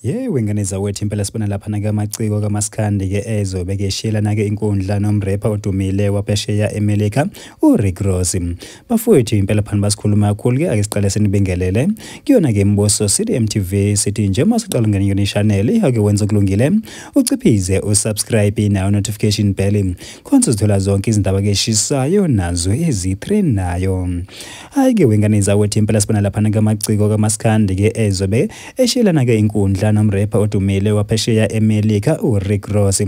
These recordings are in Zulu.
Wengane zawethu impela sibona lapha na amaciko kaMaskandi ke ezobe ke shiyelana ke inkundla nomrapper odumile waphesheya eMelika uRick Ross. Bafowethu impela phana basikhuluma kakhulu ke ake siqale sinibingelele kuyona ke imboso sithi MTV sithi nje masiqala ngene yona channel ake wenza kulungile uciphize usubscribe nayo notification bell khonza uzithola zonke izindaba ke eshisayo nazo ezitrenayo. Hayi ke wengane zawethu impela sibona lapha na amaciko kaMaskandi ke ezobe eshiyelana ke inkundla nomrapper odumile waphesheya eMelika uRick Ross.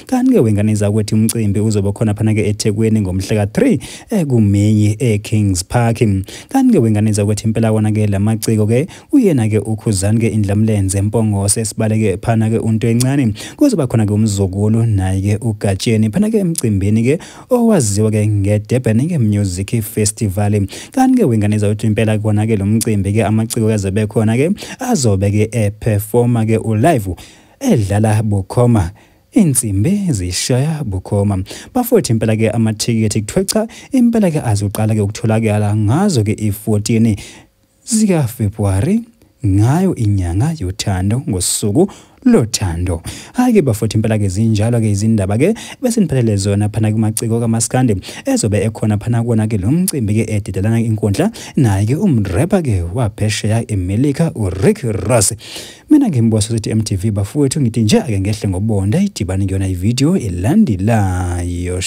Kanti ke wengane zakwethu umcimbi uzoba khona phana ke eThekwini ngomhla ka3 kuMeyi eKings Park. Kanti ke wengane zakwethu impela wona ke lamaciko ke uyena ke uKhuzani ke Indlamlenze Mpongose sibaleke phana ke unto encane kuzoba khona ke umzukulu naye ke uGatsheni phana ke emcimbini ke owaziwa ke ngeDurban ke Music Festival. Kanti ke wengane zawethu impela kona ke lo mcimbi ke amaciko azobe khona ke azobe ke perform ke ulive edlala bukhoma insimbi zishaya bukhoma. Bafowethu impela ke amathiketi kuthiwa impela ke azoqala ke ukutholakala ngazo ke i14 zika February ngayo inyanga yothando ngosuku lothando. Hayi ke bafowethu impela ke zinjalo ke izindaba ke bese niphelele zona phana kumaciko kaMaskandi ezobe ekhona phana kona ke lo mcimbi ke edidelana inkundla naye ke umrapper ke waphesheya eMelika uRick Ross. Mina ngimboso sithi MTV bafowethu ngithi nje ake ngehle ngobonda idibane kuyona ivideo elandelayo.